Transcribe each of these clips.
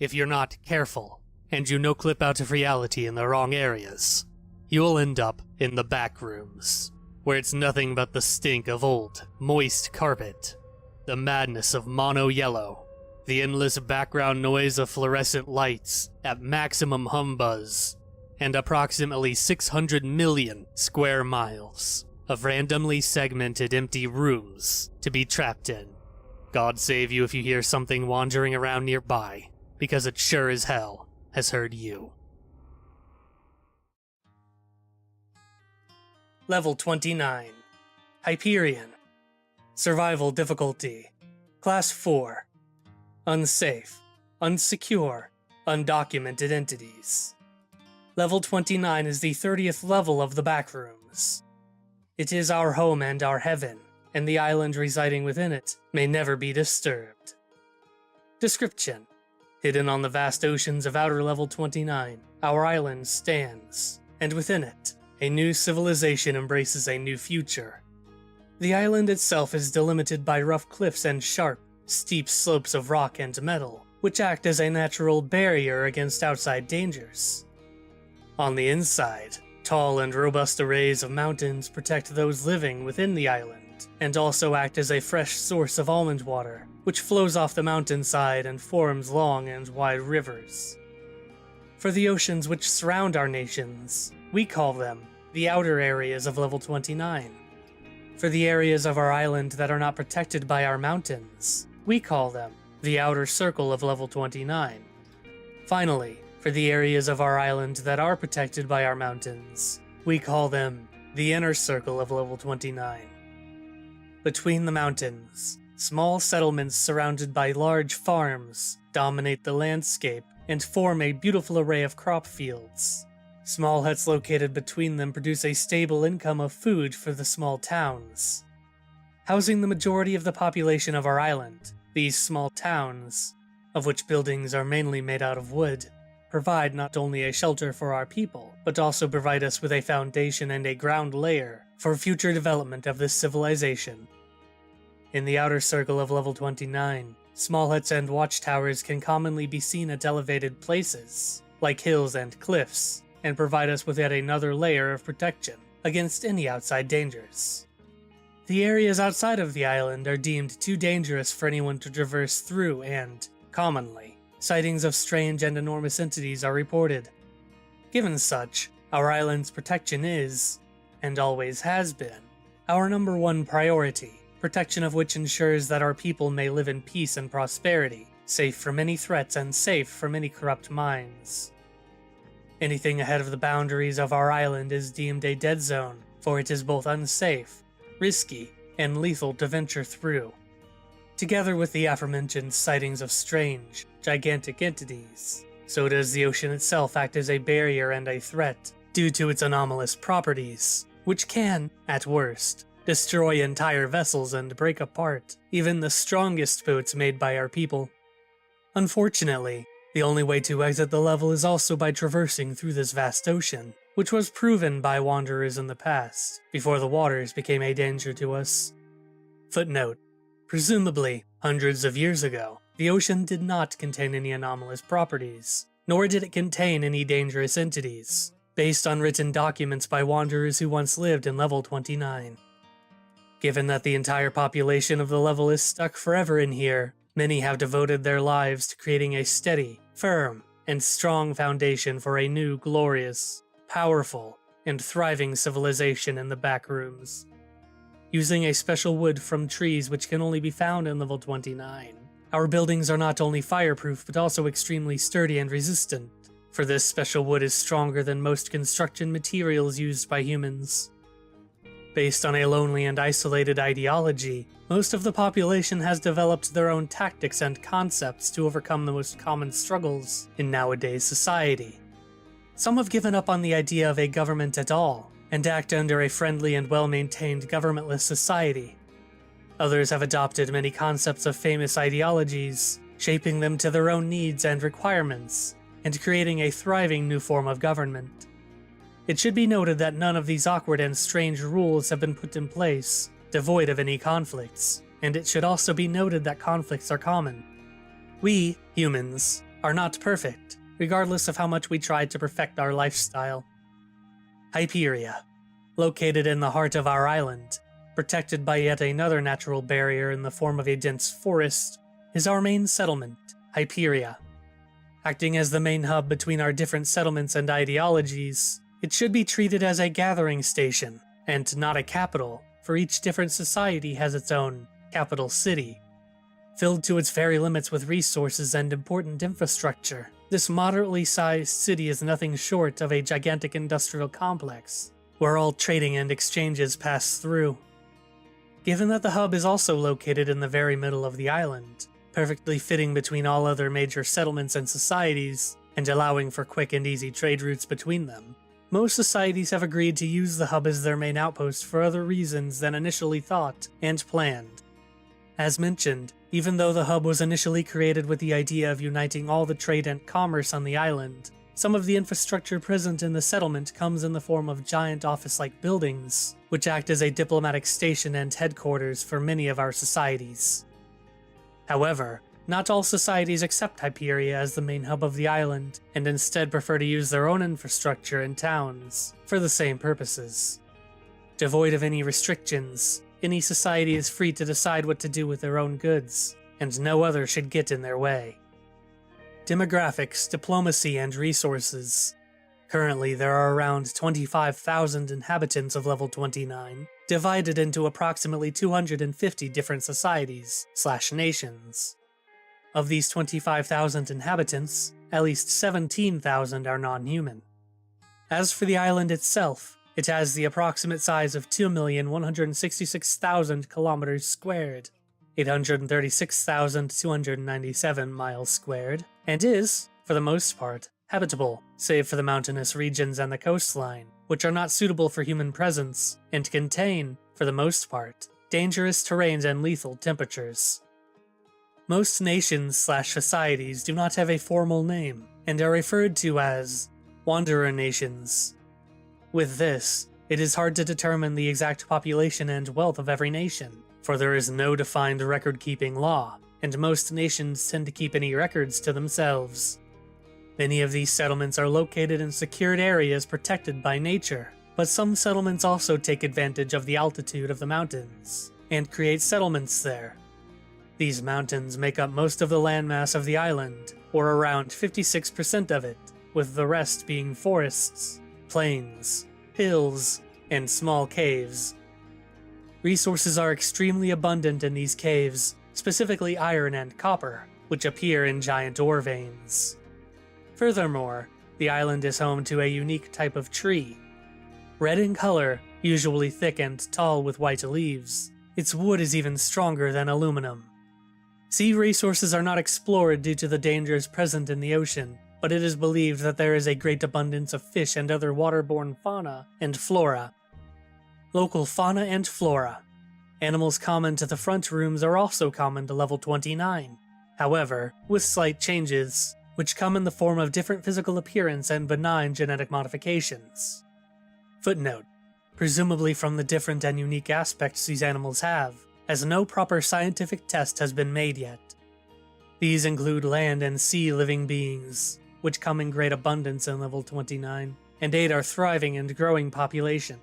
if you're not careful, and you no-clip out of reality in the wrong areas, you'll end up in the backrooms, where it's nothing but the stink of old, moist carpet, the madness of mono-yellow, the endless background noise of fluorescent lights at maximum humbuzz, and approximately 600 million square miles of randomly segmented empty rooms to be trapped in. God save you if you hear something wandering around nearby, because it sure as hell has heard you. Level 29. Hyperian. Survival difficulty. Class 4. Unsafe, unsecure, undocumented entities. Level 29 is the 30th level of the Backrooms. It is our home and our heaven, and the island residing within it may never be disturbed. Description: hidden on the vast oceans of outer level 29, our island stands, and within it, a new civilization embraces a new future. The island itself is delimited by rough cliffs and sharp, steep slopes of rock and metal, which act as a natural barrier against outside dangers. On the inside, tall and robust arrays of mountains protect those living within the island, and also act as a fresh source of almond water, which flows off the mountainside and forms long and wide rivers. For the oceans which surround our nations, we call them the outer areas of level 29. For the areas of our island that are not protected by our mountains, we call them the outer circle of level 29. Finally, for the areas of our island that are protected by our mountains, we call them the inner circle of level 29. Between the mountains, small settlements surrounded by large farms dominate the landscape and form a beautiful array of crop fields. Small huts located between them produce a stable income of food for the small towns. Housing the majority of the population of our island, these small towns, of which buildings are mainly made out of wood, provide not only a shelter for our people, but also provide us with a foundation and a ground layer for future development of this civilization. In the outer circle of level 29, small huts and watchtowers can commonly be seen at elevated places, like hills and cliffs, and provide us with yet another layer of protection against any outside dangers. The areas outside of the island are deemed too dangerous for anyone to traverse through and, commonly, sightings of strange and enormous entities are reported. Given such, our island's protection is, and always has been, our number one priority, protection of which ensures that our people may live in peace and prosperity, safe from any threats and safe from any corrupt minds. Anything ahead of the boundaries of our island is deemed a dead zone, for it is both unsafe, risky, and lethal to venture through. Together with the aforementioned sightings of strange, gigantic entities, so does the ocean itself act as a barrier and a threat due to its anomalous properties, which can, at worst, destroy entire vessels and break apart even the strongest boats made by our people. Unfortunately, the only way to exit the level is also by traversing through this vast ocean, which was proven by wanderers in the past, before the waters became a danger to us. Footnote: presumably, hundreds of years ago, the ocean did not contain any anomalous properties, nor did it contain any dangerous entities, based on written documents by wanderers who once lived in level 29. Given that the entire population of the level is stuck forever in here, many have devoted their lives to creating a steady, firm, and strong foundation for a new, glorious, powerful, and thriving civilization in the Backrooms. Using a special wood from trees which can only be found in level 29, our buildings are not only fireproof but also extremely sturdy and resistant, for this special wood is stronger than most construction materials used by humans. Based on a lonely and isolated ideology, most of the population has developed their own tactics and concepts to overcome the most common struggles in nowadays society. Some have given up on the idea of a government at all, and act under a friendly and well-maintained governmentless society. Others have adopted many concepts of famous ideologies, shaping them to their own needs and requirements, and creating a thriving new form of government. It should be noted that none of these awkward and strange rules have been put in place, devoid of any conflicts, and it should also be noted that conflicts are common. We, humans, are not perfect, regardless of how much we try to perfect our lifestyle. Hyperia, located in the heart of our island, protected by yet another natural barrier in the form of a dense forest, is our main settlement, Hyperia. Acting as the main hub between our different settlements and ideologies, it should be treated as a gathering station, and not a capital, for each different society has its own capital city. Filled to its very limits with resources and important infrastructure, this moderately sized city is nothing short of a gigantic industrial complex, where all trading and exchanges pass through. Given that the hub is also located in the very middle of the island, perfectly fitting between all other major settlements and societies, and allowing for quick and easy trade routes between them, most societies have agreed to use the hub as their main outpost for other reasons than initially thought and planned. As mentioned, even though the hub was initially created with the idea of uniting all the trade and commerce on the island, some of the infrastructure present in the settlement comes in the form of giant office-like buildings, which act as a diplomatic station and headquarters for many of our societies. However, not all societies accept Hyperia as the main hub of the island, and instead prefer to use their own infrastructure and towns for the same purposes. Devoid of any restrictions, any society is free to decide what to do with their own goods, and no other should get in their way. Demographics, diplomacy, and resources. Currently, there are around 25,000 inhabitants of level 29, divided into approximately 250 different societies/nations. Of these 25,000 inhabitants, at least 17,000 are non-human. As for the island itself, it has the approximate size of 2,166,000 kilometers squared, 836,297 miles squared, and is, for the most part, habitable, save for the mountainous regions and the coastline, which are not suitable for human presence, and contain, for the most part, dangerous terrains and lethal temperatures. Most nations/societies do not have a formal name, and are referred to as wanderer nations. With this, it is hard to determine the exact population and wealth of every nation, for there is no defined record-keeping law, and most nations tend to keep any records to themselves. Many of these settlements are located in secured areas protected by nature, but some settlements also take advantage of the altitude of the mountains, and create settlements there. These mountains make up most of the landmass of the island, or around 56% of it, with the rest being forests, plains, hills, and small caves. Resources are extremely abundant in these caves, specifically iron and copper, which appear in giant ore veins. Furthermore, the island is home to a unique type of tree. Red in color, usually thick and tall with white leaves, its wood is even stronger than aluminum. Sea resources are not explored due to the dangers present in the ocean, but it is believed that there is a great abundance of fish and other waterborne fauna and flora. Local fauna and flora. Animals common to the front rooms are also common to level 29, however, with slight changes, which come in the form of different physical appearance and benign genetic modifications. Footnote: presumably from the different and unique aspects these animals have, as no proper scientific test has been made yet. These include land and sea living beings, which come in great abundance in level 29, and aid our thriving and growing population.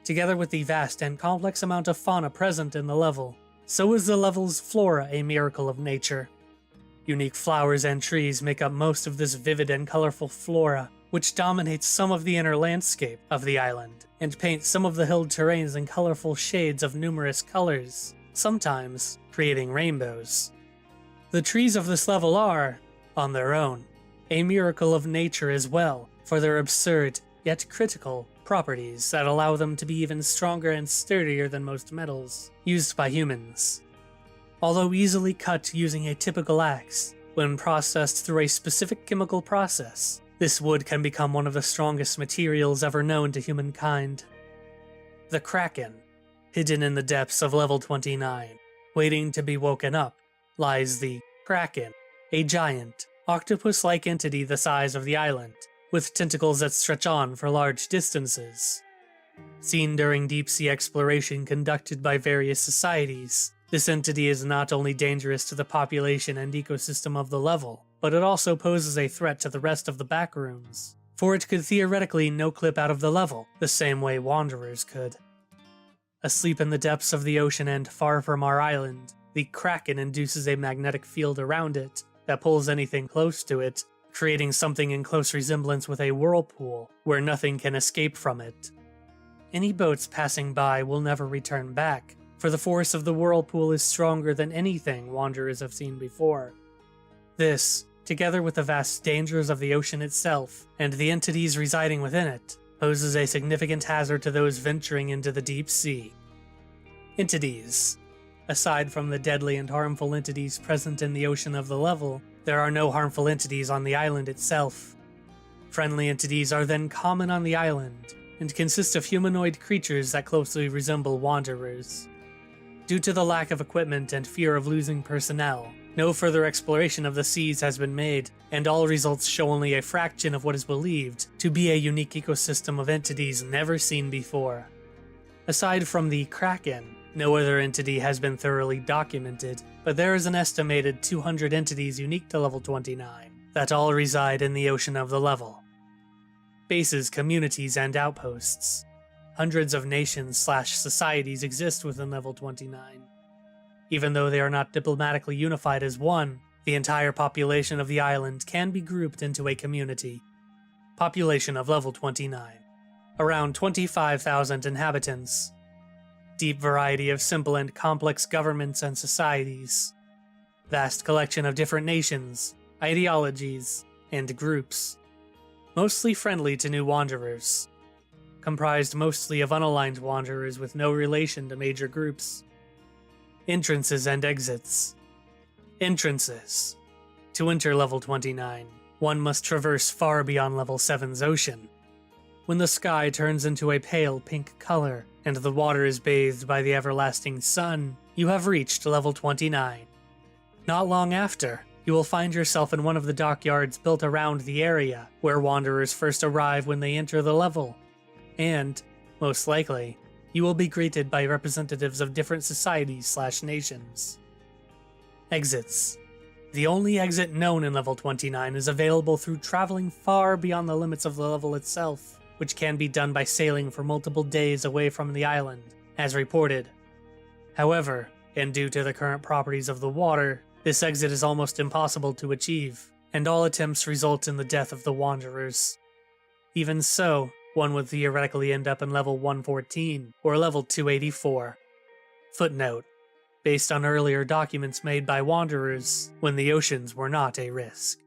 Together with the vast and complex amount of fauna present in the level, so is the level's flora a miracle of nature. Unique flowers and trees make up most of this vivid and colorful flora, which dominates some of the inner landscape of the island, and paints some of the hill terrains in colorful shades of numerous colors, sometimes creating rainbows. The trees of this level are, on their own, a miracle of nature as well, for their absurd, yet critical, properties that allow them to be even stronger and sturdier than most metals used by humans. Although easily cut using a typical axe, when processed through a specific chemical process, this wood can become one of the strongest materials ever known to humankind. The Kraken, hidden in the depths of level 29, waiting to be woken up, lies the Kraken, a giant, octopus-like entity the size of the island, with tentacles that stretch on for large distances. Seen during deep-sea exploration conducted by various societies, this entity is not only dangerous to the population and ecosystem of the level, but it also poses a threat to the rest of the Backrooms, for it could theoretically no-clip out of the level, the same way Wanderers could. Asleep in the depths of the ocean and far from our island, the Kraken induces a magnetic field around it that pulls anything close to it, creating something in close resemblance with a whirlpool, where nothing can escape from it. Any boats passing by will never return back, for the force of the whirlpool is stronger than anything Wanderers have seen before. This, together with the vast dangers of the ocean itself, and the entities residing within it, poses a significant hazard to those venturing into the deep sea. Entities. Aside from the deadly and harmful entities present in the ocean of the level, there are no harmful entities on the island itself. Friendly entities are then common on the island, and consist of humanoid creatures that closely resemble Wanderers. Due to the lack of equipment and fear of losing personnel, no further exploration of the seas has been made, and all results show only a fraction of what is believed to be a unique ecosystem of entities never seen before. Aside from the Kraken, no other entity has been thoroughly documented, but there is an estimated 200 entities unique to level 29, that all reside in the ocean of the level. Bases, communities, and outposts. Hundreds of nations/societies exist within level 29. Even though they are not diplomatically unified as one, the entire population of the island can be grouped into a community. Population of level 29. Around 25,000 inhabitants. Deep variety of simple and complex governments and societies. Vast collection of different nations, ideologies, and groups. Mostly friendly to new Wanderers. Comprised mostly of unaligned Wanderers with no relation to major groups. Entrances and exits. Entrances. To enter level 29, one must traverse far beyond level 7's ocean. When the sky turns into a pale pink color, and the water is bathed by the everlasting sun, you have reached level 29. Not long after, you will find yourself in one of the dockyards built around the area where Wanderers first arrive when they enter the level. And, most likely, you will be greeted by representatives of different societies/nations. Exits. The only exit known in level 29 is available through traveling far beyond the limits of the level itself, which can be done by sailing for multiple days away from the island, as reported. However, and due to the current properties of the water, this exit is almost impossible to achieve, and all attempts result in the death of the Wanderers. Even so, one would theoretically end up in level 114 or level 284. Footnote: based on earlier documents made by Wanderers when the oceans were not a risk.